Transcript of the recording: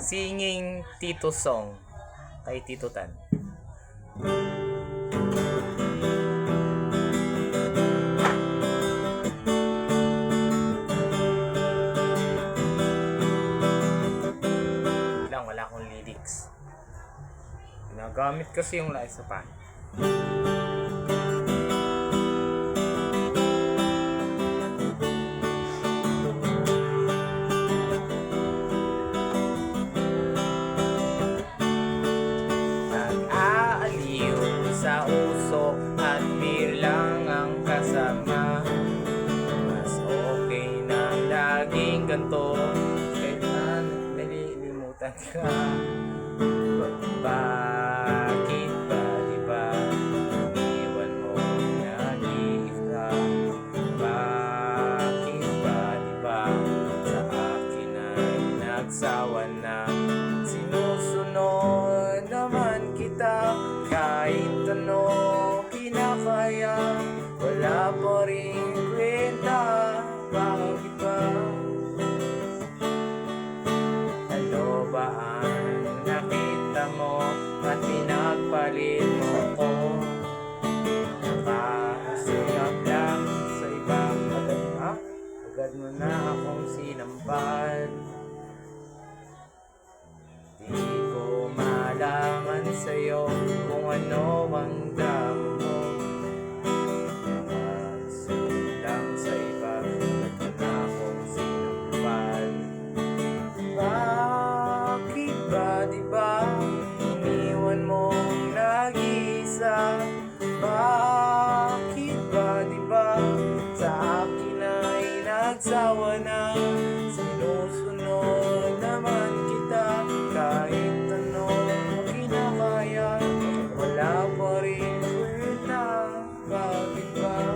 Singing Tito Song kay Tito Tan. Wala akong lyrics. Ginagamit kasi yung live sa pan. Nag-aaliw sa usok at beer lang ang kasama. Mas okay na laging ganto kahit na nalilimutan ka. Bakit ba, diba, iniwan mo nag-iisa? Bakit ba, diba, sa akin ay nagsawa na? Sinusunod naman kita kahit ano kinakaya. Wala pa rin kwenta. Bakit ba? Ano ba ang nakita mo at pinagpalit mo ko? Nakasulap lang sa ibang agad mo na akong sinampal. Di ko malaman sa'yo kung ano ang damo mo. Nakasulap lang sa iba, agad mo na akong sinampal. Bakit ba, diba, iniwan mong nag-iisa? Bakit ba, diba, sa akin ay nagsawa na? Sinusunod naman kita kahit ano kinakaya. Wala pa rin kwenta. Bakit ba?